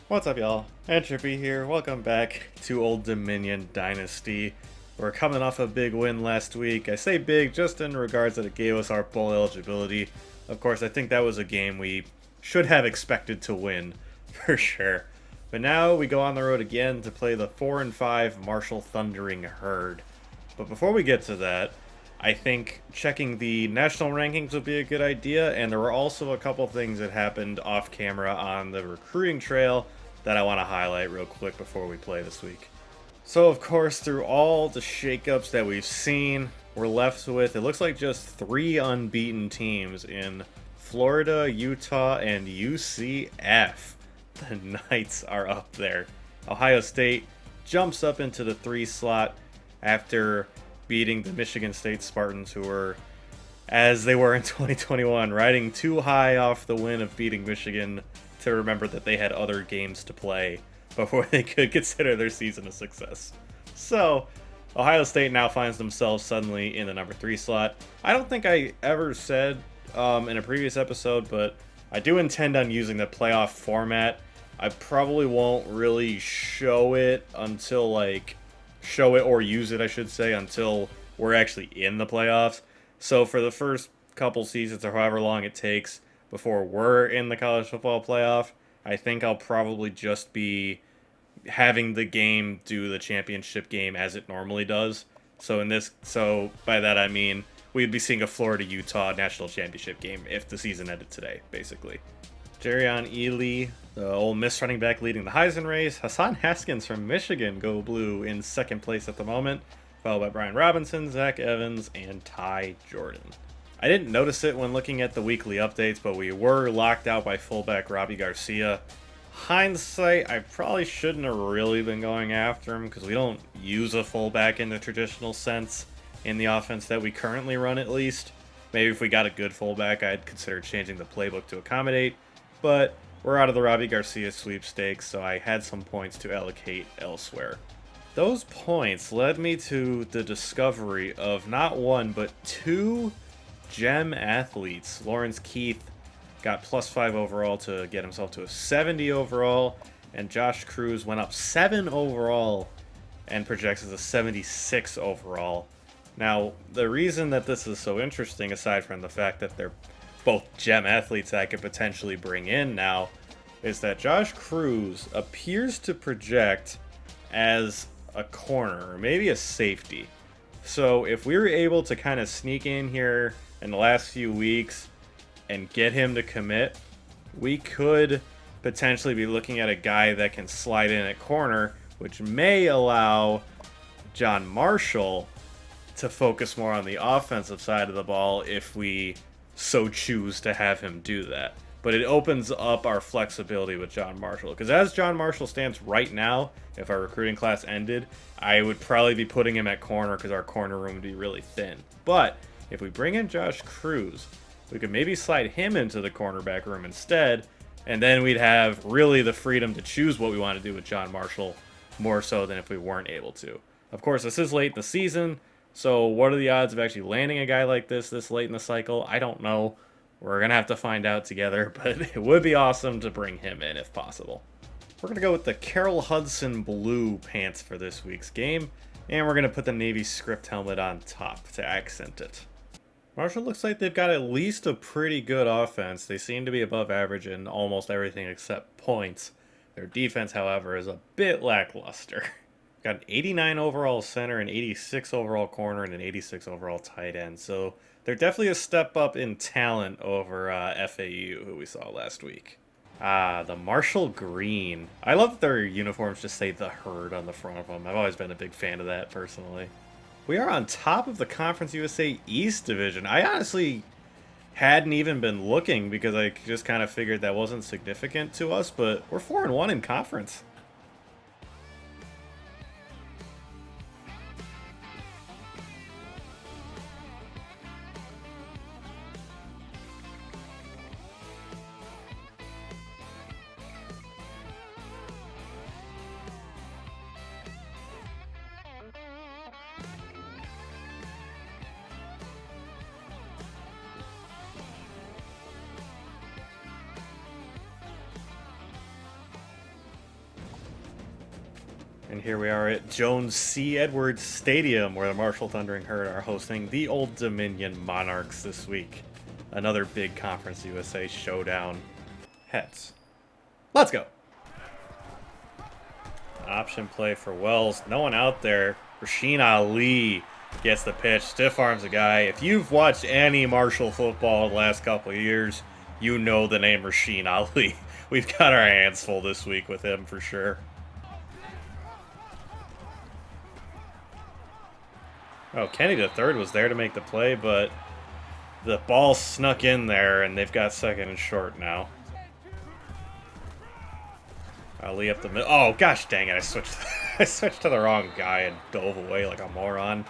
What's up, y'all? Ropy here. Welcome back to Old Dominion Dynasty. We're coming off a big win last week. I say big just in regards that it gave us our bowl eligibility. Of course, I think that was a game we should have expected to win, for sure. But now we go on the road again to play the 4-5 Marshall Thundering Herd. But before we get to that, I think checking the national rankings would be a good idea, and there were also a couple things that happened off camera on the recruiting trail that I want to highlight real quick before we play this week. So, of course, through all the shakeups that we've seen, we're left with, it looks like just 3 unbeaten teams in Florida, Utah, and UCF. The Knights are up there. Ohio State jumps up into the 3 slot after beating the Michigan State Spartans, who were, as they were in 2021, riding too high off the win of beating Michigan to remember that they had other games to play before they could consider their season a success. So, Ohio State now finds themselves suddenly in the number 3 slot. I don't think I ever said in a previous episode, but I do intend on using the playoff format. I probably won't really show it or use it, I should say, until we're actually in the playoffs. So for the first couple seasons or however long it takes before we're in the college football playoff, I think I'll probably just be having the game do the championship game as it normally does. So by that I mean we'd be seeing a Florida-Utah national championship game if the season ended today, basically. Jerion Ely, the Ole Miss running back, leading the Heisman race. Hassan Haskins from Michigan, go blue, in second place at the moment, followed by Brian Robinson, Zach Evans, and Ty Jordan. I didn't notice it when looking at the weekly updates, but we were locked out by fullback Ropy Garcia. Hindsight, I probably shouldn't have really been going after him because we don't use a fullback in the traditional sense in the offense that we currently run, at least. Maybe if we got a good fullback, I'd consider changing the playbook to accommodate. But we're out of the Ropy Garcia sweepstakes, so I had some points to allocate elsewhere. Those points led me to the discovery of not one, but 2 gem athletes. Lawrence Keith got +5 overall to get himself to a 70 overall, and Josh Cruz went up 7 overall and projects as a 76 overall. Now, the reason that this is so interesting, aside from the fact that they're both gem athletes that I could potentially bring in now, is that Josh Cruz appears to project as a corner, or maybe a safety. So if we were able to kind of sneak in here in the last few weeks and get him to commit, we could potentially be looking at a guy that can slide in at corner, which may allow John Marshall to focus more on the offensive side of the ball if we so choose to have him do that. But it opens up our flexibility with John Marshall, because as John Marshall stands right now, if our recruiting class ended, I would probably be putting him at corner because our corner room would be really thin. But if we bring in Josh Cruz, we could maybe slide him into the cornerback room instead, and then we'd have really the freedom to choose what we want to do with John Marshall, more so than if we weren't able to. Of course, this is late in the season, so what are the odds of actually landing a guy like this late in the cycle? I don't know. We're going to have to find out together, but it would be awesome to bring him in if possible. We're going to go with the Carroll Hudson blue pants for this week's game, and we're going to put the Navy script helmet on top to accent it. Marshall looks like they've got at least a pretty good offense. They seem to be above average in almost everything except points. Their defense, however, is a bit lackluster. Got an 89 overall center, an 86 overall corner, and an 86 overall tight end. So they're definitely a step up in talent over FAU, who we saw last week. The Marshall Green. I love that their uniforms just say the Herd on the front of them. I've always been a big fan of that, personally. We are on top of the Conference USA East Division. I honestly hadn't even been looking because I just kind of figured that wasn't significant to us, but we're 4-1 in conference. And here we are at Jones C. Edwards Stadium, where the Marshall Thundering Herd are hosting the Old Dominion Monarchs this week. Another big Conference USA showdown. Heads. Let's go! Option play for Wells. No one out there. Rasheen Ali gets the pitch. Stiff arms a guy. If you've watched any Marshall football the last couple of years, you know the name Rasheen Ali. We've got our hands full this week with him for sure. Oh, Kenny the third was there to make the play, but the ball snuck in there, and they've got second and short now. Ali up the middle. Oh, gosh dang it. I switched to the wrong guy and dove away like a moron.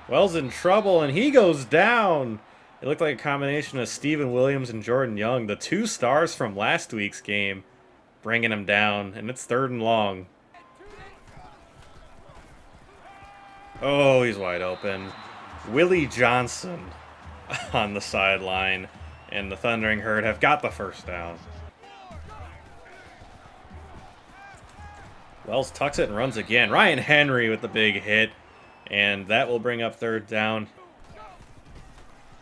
Wells in trouble, and he goes down. It looked like a combination of Steven Williams and Jordan Young, the two stars from last week's game, bringing him down, and it's 3rd and long. Oh, he's wide open. Willie Johnson on the sideline, and the Thundering Herd have got the first down. Wells tucks it and runs again. Ryan Henry with the big hit, and that will bring up 3rd down.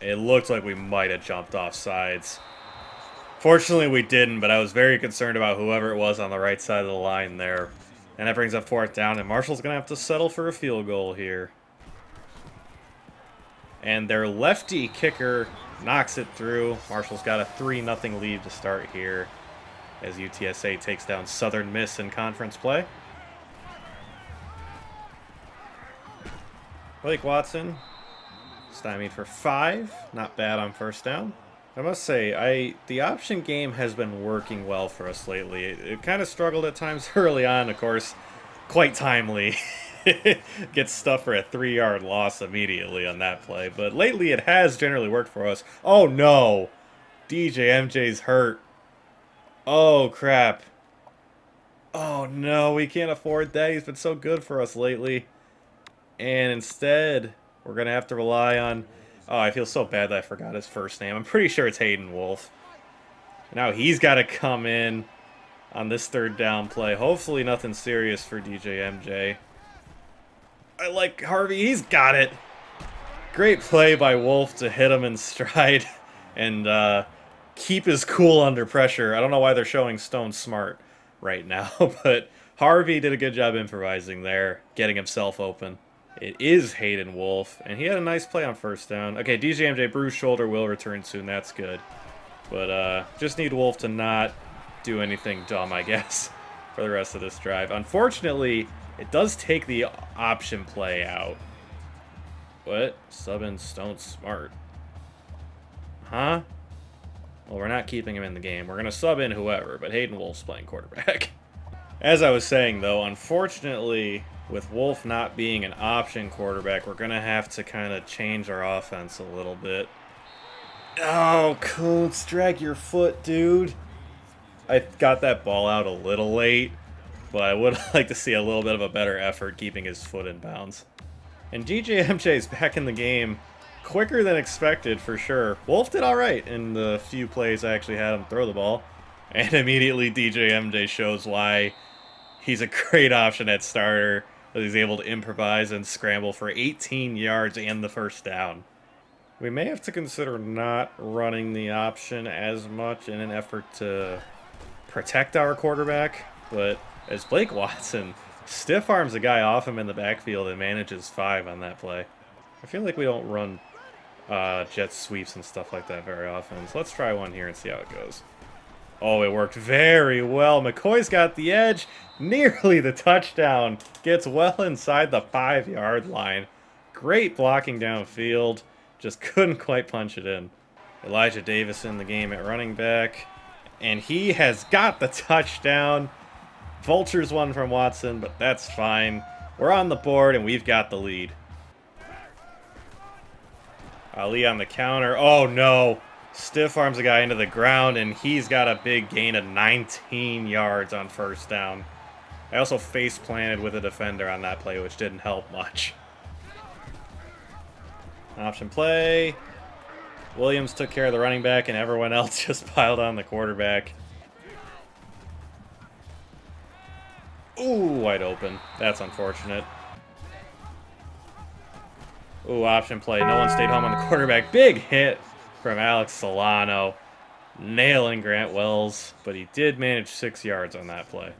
It looks like we might have jumped off sides. Fortunately, we didn't, but I was very concerned about whoever it was on the right side of the line there. And that brings up 4th down, and Marshall's going to have to settle for a field goal here. And their lefty kicker knocks it through. Marshall's got a 3-0 lead to start here as UTSA takes down Southern Miss in conference play. Blake Watson, stymied for 5. Not bad on 1st down. I must say, the option game has been working well for us lately. It kind of struggled at times early on, of course, quite timely. Gets stuffed for a 3-yard loss immediately on that play. But lately it has generally worked for us. Oh no! DJ MJ's hurt. Oh crap. Oh no, we can't afford that. He's been so good for us lately. And instead, we're going to have to rely on... Oh, I feel so bad that I forgot his first name. I'm pretty sure it's Hayden Wolf. Now he's got to come in on this 3rd down play. Hopefully nothing serious for DJ MJ. I like Harvey. He's got it. Great play by Wolf to hit him in stride and keep his cool under pressure. I don't know why they're showing Stone Smart right now, but Harvey did a good job improvising there, getting himself open. It is Hayden Wolf, and he had a nice play on 1st down. Okay, DJ MJ bruised shoulder will return soon. That's good. But just need Wolf to not do anything dumb, I guess, for the rest of this drive. Unfortunately, it does take the option play out. What? Sub in Stone Smart. Huh? Well, we're not keeping him in the game. We're going to sub in whoever, but Hayden Wolf's playing quarterback. As I was saying, though, unfortunately, with Wolf not being an option quarterback, we're going to have to kind of change our offense a little bit. Oh, Koontz, drag your foot, dude. I got that ball out a little late, but I would like to see a little bit of a better effort keeping his foot in bounds. And DJ MJ's back in the game quicker than expected, for sure. Wolf did all right in the few plays I actually had him throw the ball. And immediately DJ MJ shows why he's a great option at starter. He's able to improvise and scramble for 18 yards and the 1st down. We may have to consider not running the option as much in an effort to protect our quarterback. But as Blake Watson stiff arms a guy off him in the backfield and manages 5 on that play. I feel like we don't run jet sweeps and stuff like that very often. So let's try one here and see how it goes. Oh, it worked very well. McCoy's got the edge. Nearly the touchdown. Gets well inside the 5-yard line. Great blocking downfield. Just couldn't quite punch it in. Elijah Davis in the game at running back. And he has got the touchdown. Vultures one from Watson, but that's fine. We're on the board, and we've got the lead. Ali on the counter. Oh, no. Stiff arms a guy into the ground, and he's got a big gain of 19 yards on 1st down. I also face planted with a defender on that play, which didn't help much. Option play. Williams took care of the running back, and everyone else just piled on the quarterback. Ooh, wide open. That's unfortunate. Ooh, option play. No one stayed home on the quarterback. Big hit from Alex Solano. Nailing Grant Wells, but he did manage 6 yards on that play.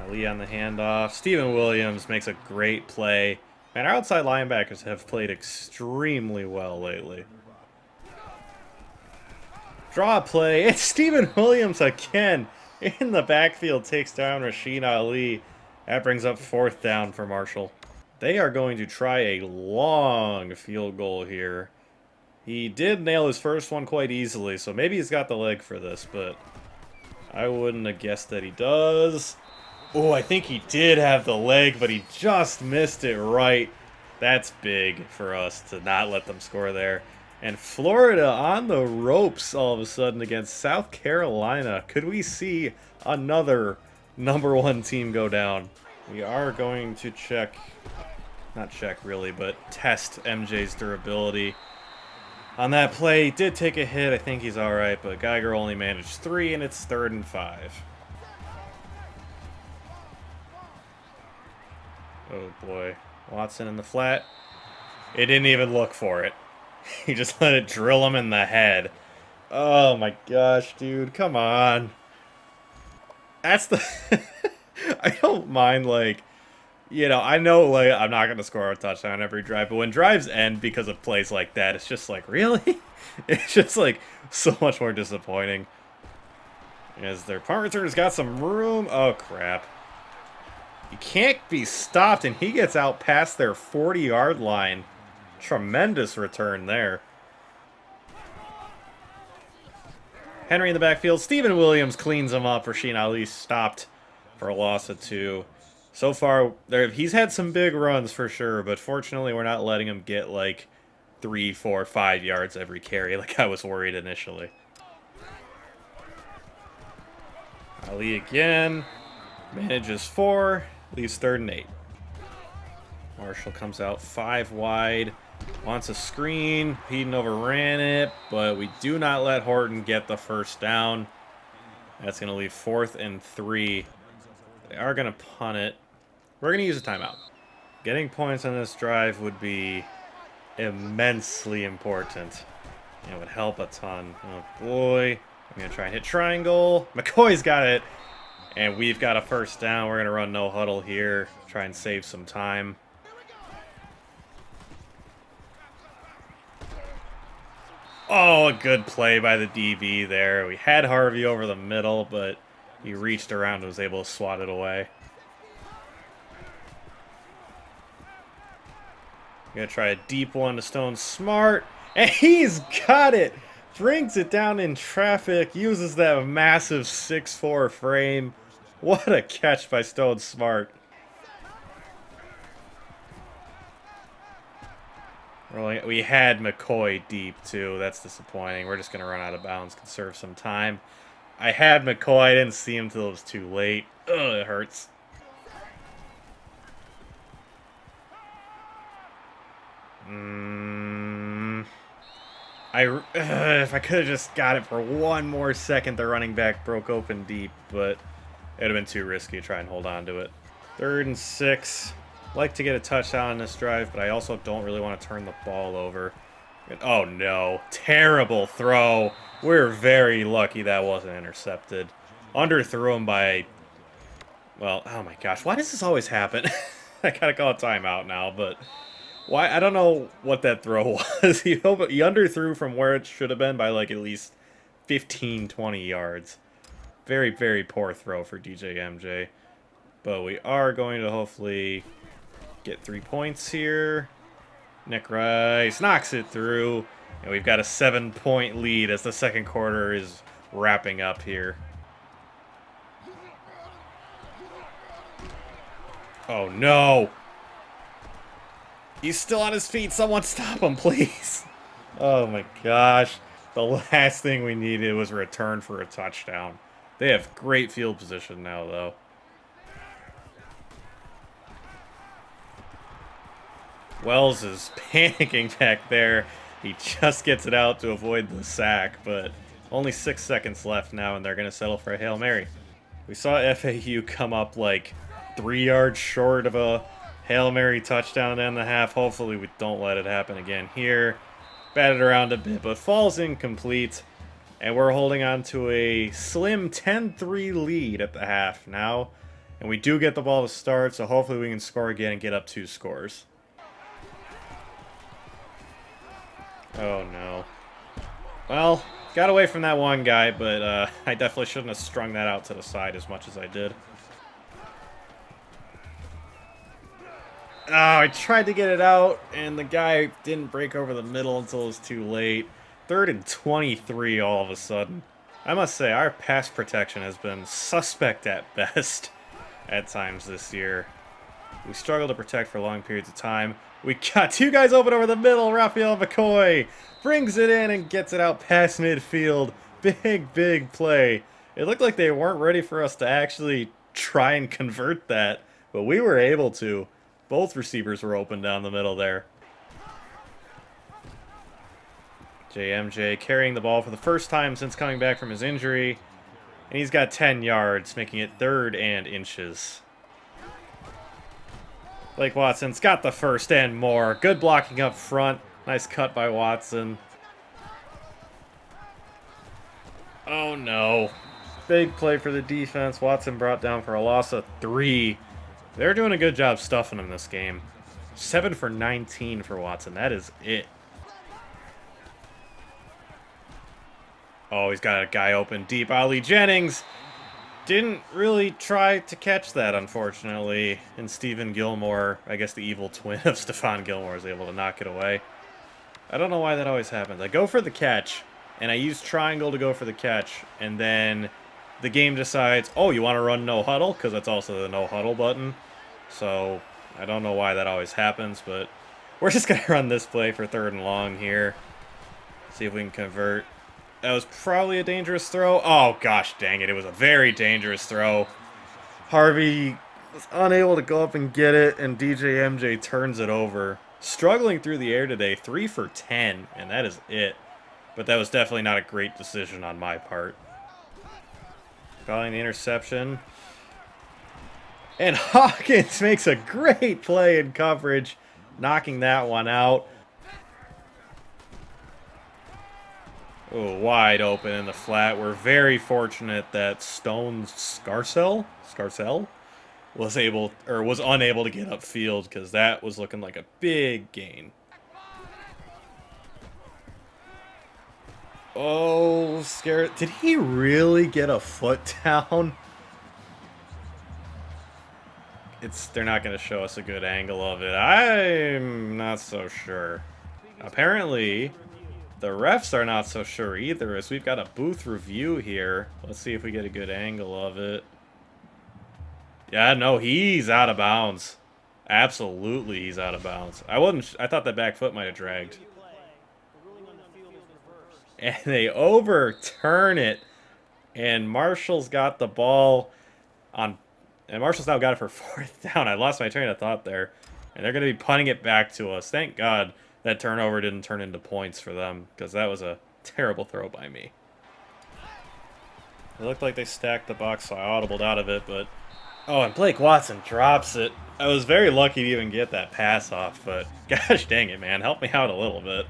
Ali on the handoff. Steven Williams makes a great play. Man, our outside linebackers have played extremely well lately. Draw play. It's Steven Williams again in the backfield. Takes down Rasheen Ali. That brings up 4th down for Marshall. They are going to try a long field goal here. He did nail his first one quite easily, so maybe he's got the leg for this, but I wouldn't have guessed that he does. Oh, I think he did have the leg, but he just missed it right. That's big for us to not let them score there. And Florida on the ropes all of a sudden against South Carolina. Could we see another #1 team go down? We are going to check, not check really, but test MJ's durability. On that play, he did take a hit. I think he's all right, but Geiger only managed 3, and it's 3rd and 5. Oh, boy. Watson in the flat. It didn't even look for it. He just let it drill him in the head. Oh, my gosh, dude. Come on. That's the... I don't mind, like... You know, I know, like, I'm not going to score a touchdown every drive, but when drives end because of plays like that, it's just like, really? It's just, like, so much more disappointing. As their punt return's got some room. Oh, crap. You can't be stopped, and he gets out past their 40-yard line. Tremendous return there. Henry in the backfield. Steven Williams cleans him up. Rasheen Ali stopped for a loss of 2. So far, he's had some big runs for sure, but fortunately we're not letting him get like 3, 4, 5 yards every carry like I was worried initially. Ali again. Manages 4. Leaves 3rd and 8. Marshall comes out 5 wide. Wants a screen. Heaton overran it, but we do not let Horton get the 1st down. That's going to leave 4th and 3. They are going to punt it. We're going to use a timeout. Getting points on this drive would be immensely important. It would help a ton. Oh, boy. I'm going to try and hit triangle. McCoy's got it. And we've got a 1st down. We're going to run no huddle here. Try and save some time. Oh, a good play by the DB there. We had Harvey over the middle, but he reached around and was able to swat it away. Gonna try a deep one to Stone Smart, and he's got it! Brings it down in traffic, uses that massive 6'4" frame. What a catch by Stone Smart. We had McCoy deep, too. That's disappointing. We're just gonna run out of bounds, conserve some time. I had McCoy, I didn't see him until it was too late. Ugh, it hurts. If I could have just got it for 1 more second, the running back broke open deep, but it would have been too risky to try and hold on to it. 3rd and 6. Like to get a touchdown on this drive, but I also don't really want to turn the ball over. Oh no, terrible throw. We're very lucky that wasn't intercepted. Underthrew him by, well, oh my gosh, why does this always happen? I gotta call a timeout now, but why? I don't know what that throw was. He underthrew from where it should have been by like at least 15, 20 yards. Very, very poor throw for DJ MJ. But we are going to hopefully get 3 points here. Nick Rice knocks it through. And we've got a 7-point lead as the 2nd quarter is wrapping up here. Oh no! He's still on his feet. Someone stop him, please. Oh my gosh. The last thing we needed was a return for a touchdown. They have great field position now, though. Wells is panicking back there. He just gets it out to avoid the sack, but only 6 seconds left now, and they're going to settle for a Hail Mary. We saw FAU come up like 3 yards short of a Hail Mary touchdown to end the half. Hopefully we don't let it happen again here. Batted around a bit, but falls incomplete. And we're holding on to a slim 10-3 lead at the half now. And we do get the ball to start, so hopefully we can score again and get up 2 scores. Oh no. Well, got away from that one guy, but I definitely shouldn't have strung that out to the side as much as I did. Oh, I tried to get it out, and the guy didn't break over the middle until it was too late. 3rd and 23 all of a sudden. I must say, our pass protection has been suspect at best at times this year. We struggle to protect for long periods of time. We got 2 guys open over the middle. Raphael McCoy brings it in and gets it out past midfield. Big, big play. It looked like they weren't ready for us to actually try and convert that, but we were able to. Both receivers were open down the middle there. JMJ carrying the ball for the first time since coming back from his injury. And he's got 10 yards, making it 3rd and inches. Blake Watson's got the first and more. Good blocking up front. Nice cut by Watson. Oh no. Big play for the defense. Watson brought down for a loss of 3. They're doing a good job stuffing him this game. 7 for 19 for Watson. That is it. Oh, he's got a guy open deep. Ali Jennings didn't really try to catch that, unfortunately. And Stephen Gilmore, I guess the evil twin of Stephon Gilmore, is able to knock it away. I don't know why that always happens. I go for the catch, and I use triangle to go for the catch, and then the game decides, oh, you want to run no huddle? Because that's also the no huddle button. So I don't know why that always happens, but we're just going to run this play for 3rd and long here. See if we can convert. That was probably a dangerous throw. Oh, gosh dang it. It was a very dangerous throw. Harvey was unable to go up and get it, and DJ MJ turns it over. Struggling through the air today, 3 for 10, and that is it. But that was definitely not a great decision on my part. Calling the interception. And Hawkins makes a great play in coverage, knocking that one out. Oh, wide open in the flat. We're very fortunate that Stone Scarcell was unable to get upfield, because that was looking like a big gain. Oh, scared. Did he really get a foot down? They're not going to show us a good angle of it. I'm not so sure. Apparently, the refs are not so sure either, as we've got a booth review here. Let's see if we get a good angle of it. Yeah, no, he's out of bounds. Absolutely, he's out of bounds. I thought that back foot might have dragged. And they overturn it. And Marshall's got the ball on. And Marshall's now got it for 4th down. I lost my train of thought there. And they're going to be punting it back to us. Thank God that turnover didn't turn into points for them, because that was a terrible throw by me. It looked like they stacked the box, so I audibled out of it, but... Oh, and Blake Watson drops it. I was very lucky to even get that pass off, but gosh dang it, man. Help me out a little bit.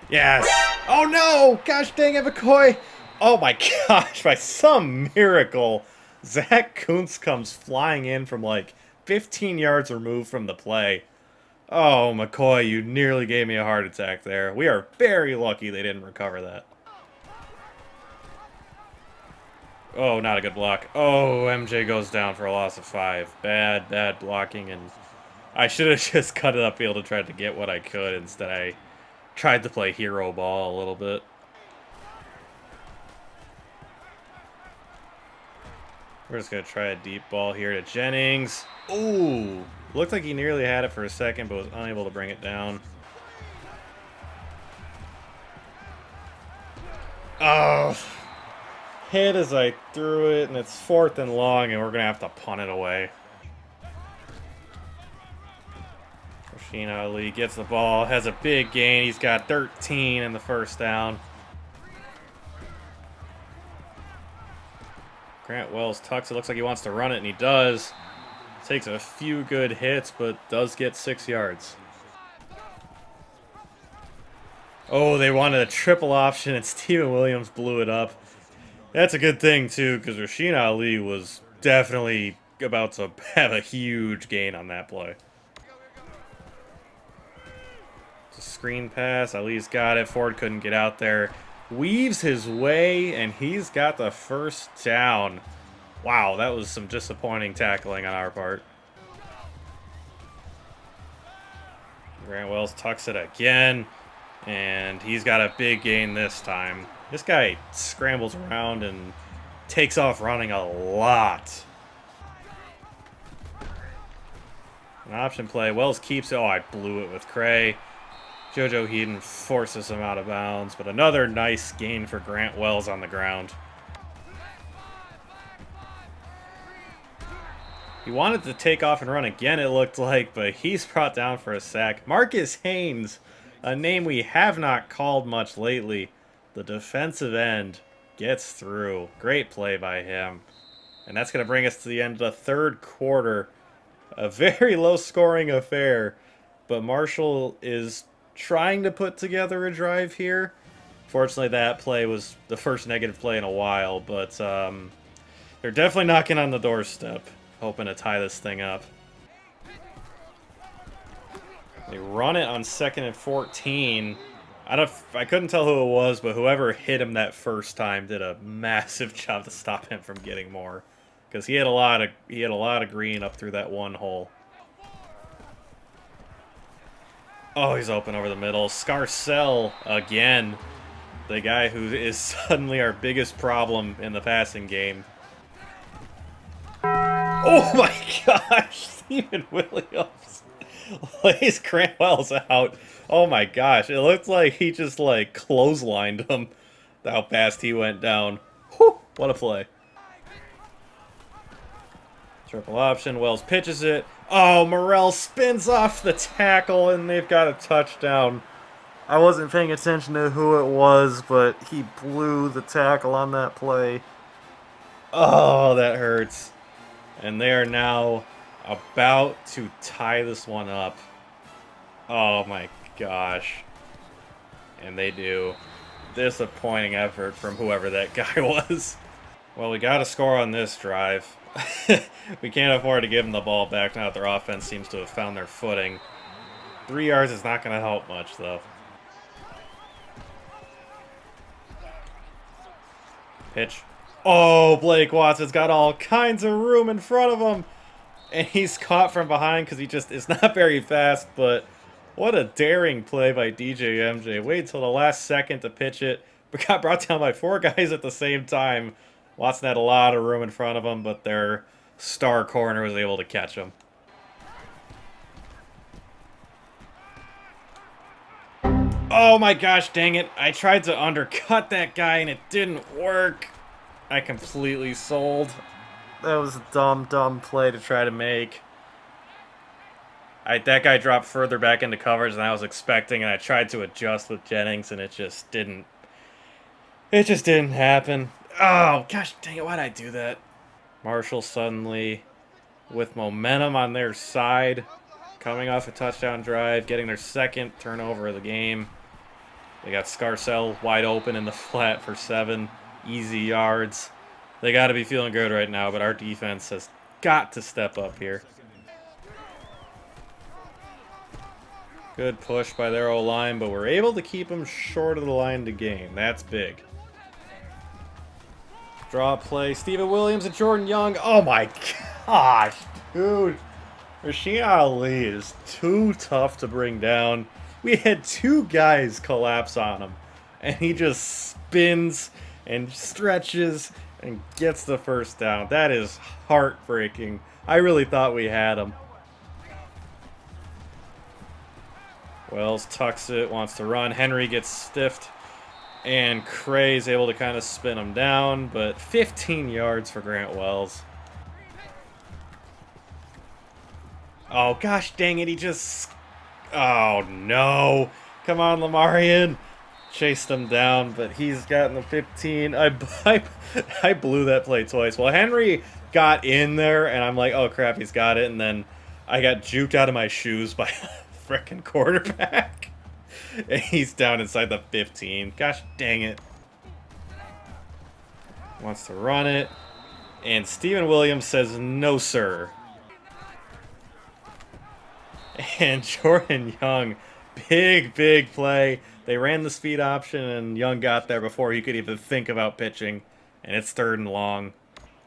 Yes! Oh no! Gosh dang it, McCoy! Oh my gosh, by some miracle, Zach Kuntz comes flying in from like 15 yards removed from the play. Oh, McCoy, you nearly gave me a heart attack there. We are very lucky they didn't recover that. Oh, not a good block. Oh, MJ goes down for a loss of 5. Bad blocking, and I should have just cut it upfield and tried to get what I could. Instead, I tried to play hero ball a little bit. We're just going to try a deep ball here to Jennings. Ooh, looked like he nearly had it for a second, but was unable to bring it down. Oh, hit as I threw it, and it's 4th and long, and we're going to have to punt it away. Rasheen Ali gets the ball, has a big gain. He's got 13 in the 1st down. Grant Wells tucks it. Looks like he wants to run it, and he does. Takes a few good hits, but does get 6 yards. Oh, they wanted a triple option, and Steven Williams blew it up. That's a good thing, too, because Rasheen Ali was definitely about to have a huge gain on that play. It's a screen pass. Ali's got it. Ford couldn't get out there. Weaves his way, and he's got the first down. Wow, that was some disappointing tackling on our part. Grant Wells tucks it again, and he's got a big gain this time. This guy scrambles around and takes off running a lot. An option play. Wells keeps it. Oh, I blew it with Cray. JoJo Heaton forces him out of bounds, but another nice gain for Grant Wells on the ground. He wanted to take off and run again, it looked like, but he's brought down for a sack. Marcus Haynes, a name we have not called much lately. The defensive end gets through. Great play by him. And that's going to bring us to the end of the third quarter. A very low-scoring affair, but Marshall is trying to put together a drive here. Fortunately, that play was the first negative play in a while, but they're definitely knocking on the doorstep, hoping to tie this thing up. They run it on 2nd and 14. I couldn't tell who it was, but whoever hit him that first time did a massive job to stop him from getting more, because he had a lot of green up through that one hole. Oh, he's open over the middle. Scarcell again, the guy who is suddenly our biggest problem in the passing game. Oh my gosh, Steven Williams lays Grant Wells out. Oh my gosh, it looked like he just like clotheslined him. How fast he went down. Whew, what a play. Triple option, Wells pitches it. Oh, Morrell spins off the tackle, and they've got a touchdown. I wasn't paying attention to who it was, but he blew the tackle on that play. Oh, that hurts. And they are now about to tie this one up. Oh my gosh. And they do. Disappointing effort from whoever that guy was. Well, we got to score on this drive. We can't afford to give them the ball back now that their offense seems to have found their footing. 3 yards is not going to help much, though. Pitch. Oh, Blake Watson's got all kinds of room in front of him. And he's caught from behind because he just is not very fast. But what a daring play by DJ MJ. Wait till the last second to pitch it. But got brought down by 4 guys at the same time. Watson had a lot of room in front of him, but their star corner was able to catch him. Oh my gosh, dang it. I tried to undercut that guy and it didn't work. I completely sold. That was a dumb play to try to make. That guy dropped further back into coverage than I was expecting, and I tried to adjust with Jennings, and it just didn't happen. Oh, gosh dang it, why'd I do that? Marshall suddenly, with momentum on their side, coming off a touchdown drive, getting their second turnover of the game. They got Scarcell wide open in the flat for 7 easy yards. They got to be feeling good right now, but our defense has got to step up here. Good push by their O-line, but we're able to keep them short of the line to gain. That's big. Draw play. Steven Williams and Jordan Young. Oh my gosh, dude. Rasheen Ali is too tough to bring down. We had 2 guys collapse on him, and he just spins and stretches and gets the first down. That is heartbreaking. I really thought we had him. Wells tucks it, wants to run. Henry gets stiffed, and Cray's able to kind of spin him down, but 15 yards for Grant Wells. Oh, gosh dang it, he just... Oh, no. Come on, Lamarian. chased him down, but he's gotten the 15. I blew that play twice. Well, Henry got in there, and I'm like, oh crap, he's got it, and then I got juked out of my shoes by a frickin' quarterback. And he's down inside the 15. Gosh dang it. Wants to run it. And Steven Williams says, no, sir. And Jordan Young, big play. They ran the speed option, and Young got there before he could even think about pitching. And it's 3rd and long.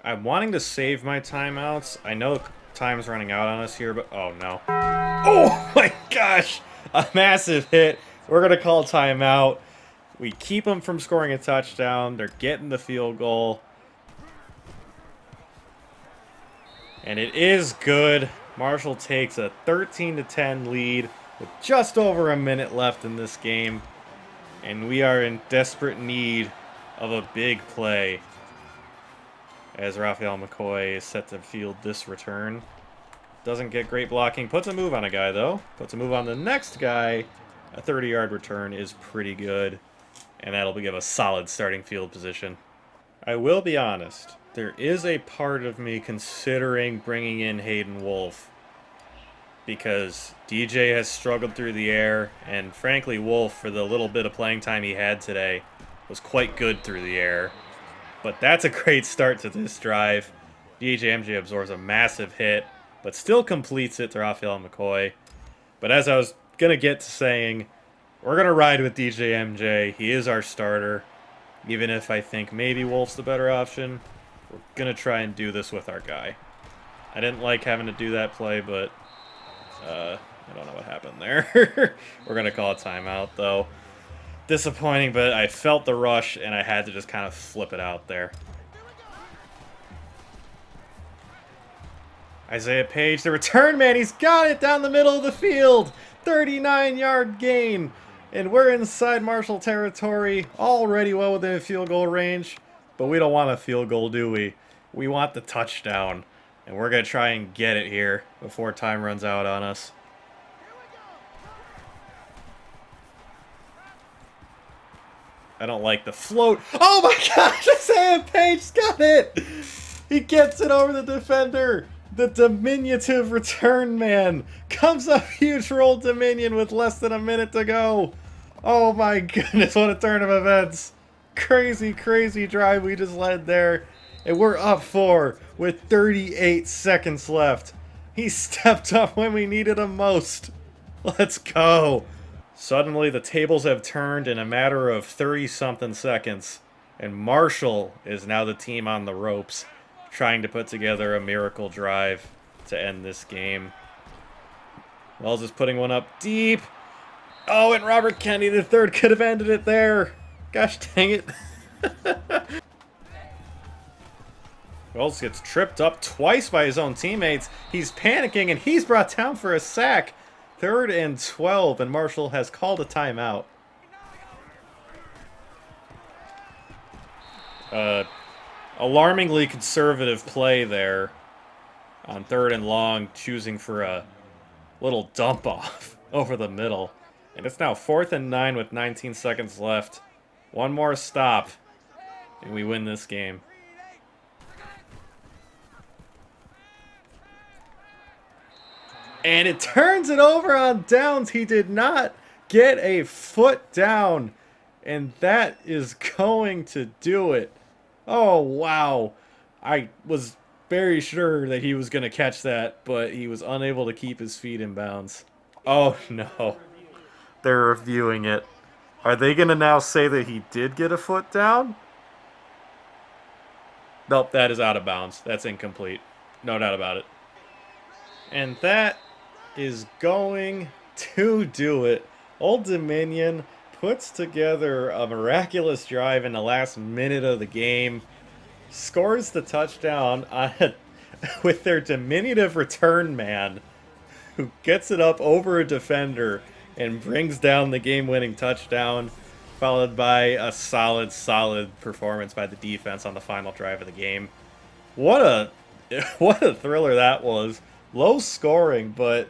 I'm wanting to save my timeouts. I know time's running out on us here, but oh no. Oh my gosh! A massive hit. We're going to call timeout. We keep them from scoring a touchdown. They're getting the field goal. And it is good. Marshall takes a 13-10 lead with just over a minute left in this game. And we are in desperate need of a big play as Raphael McCoy is set to field this return. Doesn't get great blocking. Puts a move on a guy, though. Puts a move on the next guy. A 30-yard return is pretty good. And that'll give a solid starting field position. I will be honest. There is a part of me considering bringing in Hayden Wolf. Because DJ has struggled through the air. And frankly, Wolf, for the little bit of playing time he had today, was quite good through the air. But that's a great start to this drive. DJ absorbs a massive hit, but still completes it to Raphael McCoy. But as I was going to get to saying, we're going to ride with DJ. He is our starter. Even if I think maybe Wolf's the better option, we're going to try and do this with our guy. I didn't like having to do that play, but I don't know what happened there. We're going to call a timeout, though. Disappointing, but I felt the rush, and I had to just kind of flip it out there. Isaiah Page, the return man, he's got it down the middle of the field. 39-yard gain. And we're inside Marshall territory, already well within field goal range. But we don't want a field goal, do we? We want the touchdown. And we're going to try and get it here before time runs out on us. I don't like the float. Oh my gosh, Isaiah Page's got it! He gets it over the defender. The diminutive return man comes up huge for Old Dominion with less than a minute to go. Oh my goodness, what a turn of events. Crazy drive we just led there. And we're up 4 with 38 seconds left. He stepped up when we needed him most. Let's go. Suddenly, the tables have turned in a matter of 30-something seconds, and Marshall is now the team on the ropes, trying to put together a miracle drive to end this game. Wells is putting one up deep. Oh, and Robert Kennedy III could have ended it there. Gosh dang it. Wells gets tripped up twice by his own teammates. He's panicking, and he's brought down for a sack. 3rd and 12, and Marshall has called a timeout. Alarmingly conservative play there on 3rd and long, choosing for a little dump off over the middle. And it's now 4th and 9 with 19 seconds left. One more stop, and we win this game. And it turns it over on downs. He did not get a foot down. And that is going to do it. Oh, wow. I was very sure that he was going to catch that, but he was unable to keep his feet in bounds. Oh, no. They're reviewing it. Are they going to now say that he did get a foot down? Nope, that is out of bounds. That's incomplete. No doubt about it. And that is going to do it. Old Dominion puts together a miraculous drive in the last minute of the game, scores the touchdown on with their diminutive return man, who gets it up over a defender and brings down the game-winning touchdown, followed by a solid performance by the defense on the final drive of the game. What a thriller that was. Low scoring, but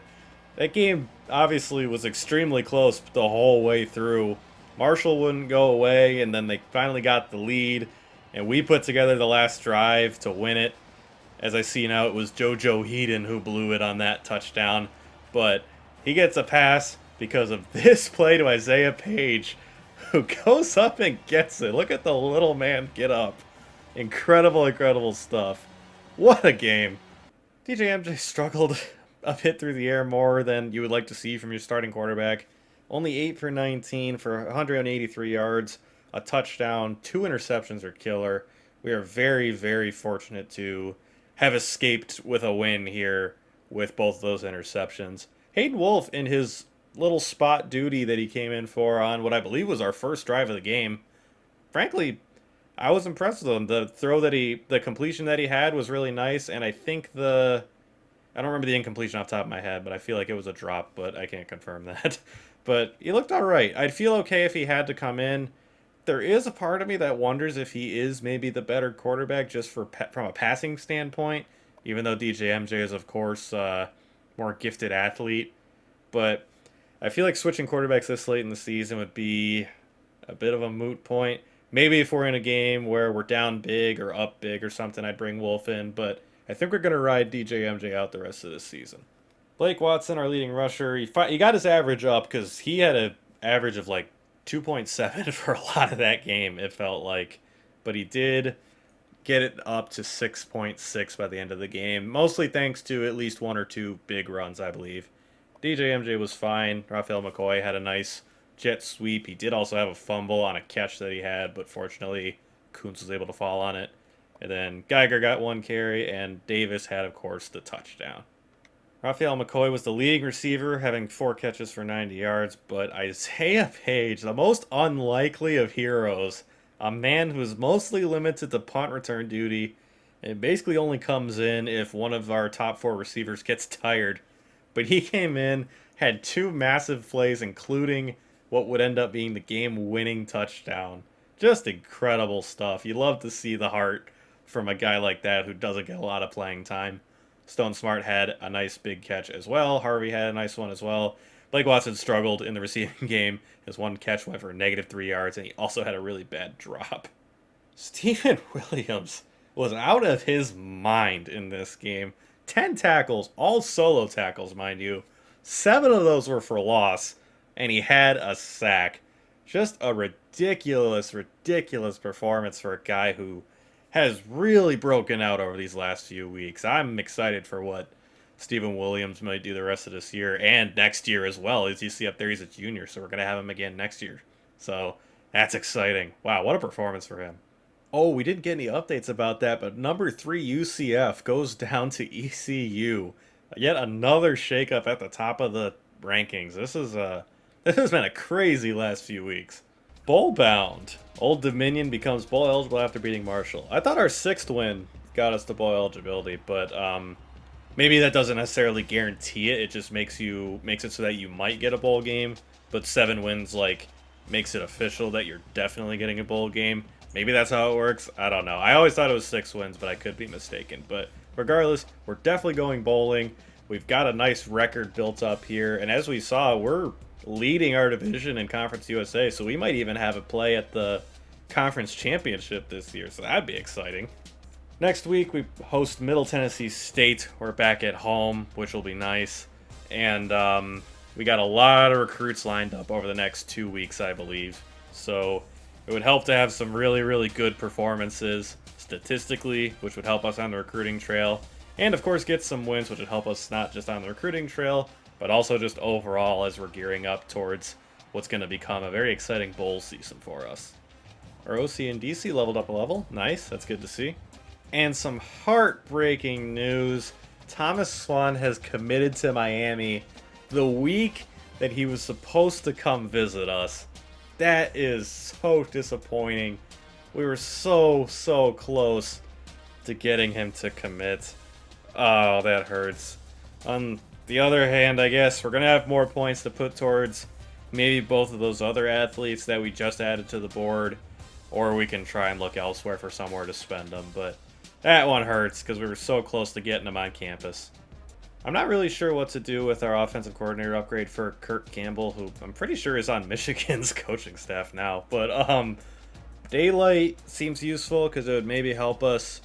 that game obviously was extremely close the whole way through. Marshall wouldn't go away, and then they finally got the lead, and we put together the last drive to win it. As I see now, it was JoJo Heaton who blew it on that touchdown, but he gets a pass because of this play to Isaiah Page, who goes up and gets it. Look at the little man get up. Incredible, incredible stuff. What a game. DJ struggled a bit through the air more than you would like to see from your starting quarterback. Only 8 for 19 for 183 yards, a touchdown, 2 interceptions are killer. We are very, very fortunate to have escaped with a win here with both of those interceptions. Hayden Wolf, in his little spot duty that he came in for on what I believe was our first drive of the game, frankly, I was impressed with him. The completion that he had was really nice, and I think I don't remember the incompletion off the top of my head, but I feel like it was a drop, but I can't confirm that. But he looked all right. I'd feel okay if he had to come in. There is a part of me that wonders if he is maybe the better quarterback just from a passing standpoint, even though DJ is, of course, more gifted athlete. But I feel like switching quarterbacks this late in the season would be a bit of a moot point. Maybe if we're in a game where we're down big or up big or something, I'd bring Wolf in, but I think we're going to ride DJ out the rest of this season. Blake Watson, our leading rusher, he got his average up because he had an average of like 2.7 for a lot of that game, it felt like. But he did get it up to 6.6 by the end of the game, mostly thanks to at least 1 or 2 big runs, I believe. DJ was fine. Raphael McCoy had a nice jet sweep. He did also have a fumble on a catch that he had, but fortunately, Kuntz was able to fall on it. And then Geiger got 1 carry, and Davis had, of course, the touchdown. Raphael McCoy was the leading receiver, having 4 catches for 90 yards, but Isaiah Page, the most unlikely of heroes, a man who's mostly limited to punt return duty, and basically only comes in if one of our top 4 receivers gets tired. But he came in, had 2 massive plays, including what would end up being the game-winning touchdown. Just incredible stuff. You love to see the heart from a guy like that who doesn't get a lot of playing time. Stone Smart had a nice big catch as well. Harvey had a nice one as well. Blake Watson struggled in the receiving game. His 1 catch went for -3 yards, and he also had a really bad drop. Steven Williams was out of his mind in this game. 10 tackles, all solo tackles, mind you. 7 of those were for loss, and he had a sack. Just a ridiculous, ridiculous performance for a guy who has really broken out over these last few weeks. I'm excited for what Steven Williams might do the rest of this year and next year as well. As you see up there, he's a junior, so we're going to have him again next year. So that's exciting. Wow, what a performance for him. Oh, we didn't get any updates about that, but number 3 UCF goes down to ECU. Yet another shakeup at the top of the rankings. This has been a crazy last few weeks. Bowl bound. Old Dominion becomes bowl eligible after beating Marshall. I thought our 6th win got us to bowl eligibility, but maybe that doesn't necessarily guarantee it. It just makes it so that you might get a bowl game, but 7 wins makes it official that you're definitely getting a bowl game. Maybe that's how it works. I don't know. I always thought it was 6 wins, but I could be mistaken. But regardless, we're definitely going bowling. We've got a nice record built up here, and as we saw, we're leading our division in Conference USA, so we might even have a play at the Conference Championship this year, so that'd be exciting. Next week, we host Middle Tennessee State. We're back at home, which will be nice, and we got a lot of recruits lined up over the next 2 weeks, I believe, so it would help to have some really, really good performances statistically, which would help us on the recruiting trail, and of course get some wins, which would help us not just on the recruiting trail, but also just overall as we're gearing up towards what's going to become a very exciting bowl season for us. Our OC and DC leveled up a level. Nice, that's good to see. And some heartbreaking news. Thomas Swan has committed to Miami the week that he was supposed to come visit us. That is so disappointing. We were so close to getting him to commit. Oh, that hurts. On the other hand, I guess we're going to have more points to put towards maybe both of those other athletes that we just added to the board, or we can try and look elsewhere for somewhere to spend them. But that one hurts because we were so close to getting them on campus. I'm not really sure what to do with our offensive coordinator upgrade for Kurt Campbell, who I'm pretty sure is on Michigan's coaching staff now. But Daylight seems useful because it would maybe help us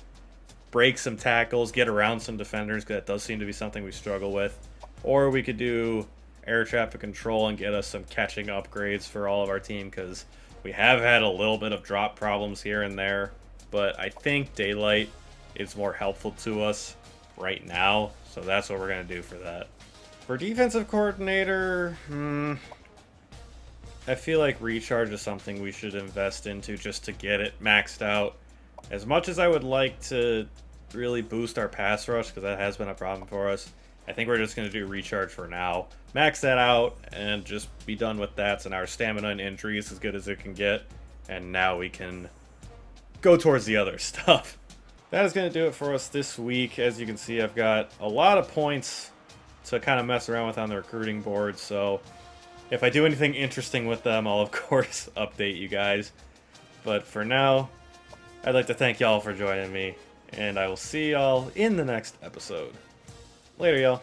break some tackles, get around some defenders, because that does seem to be something we struggle with. Or we could do air traffic control and get us some catching upgrades for all of our team, because we have had a little bit of drop problems here and there. But I think Daylight is more helpful to us right now, so that's what we're going to do for that. For defensive coordinator, I feel like recharge is something we should invest into just to get it maxed out. As much as I would like to really boost our pass rush, because that has been a problem for us, I think we're just going to do recharge for now. Max that out and just be done with that, so now our stamina and injury is as good as it can get, and now we can go towards the other stuff. That is going to do it for us this week. As you can see, I've got a lot of points to kind of mess around with on the recruiting board, so if I do anything interesting with them, I'll of course update you guys. But for now, I'd like to thank y'all for joining me, and I will see y'all in the next episode. Later, y'all.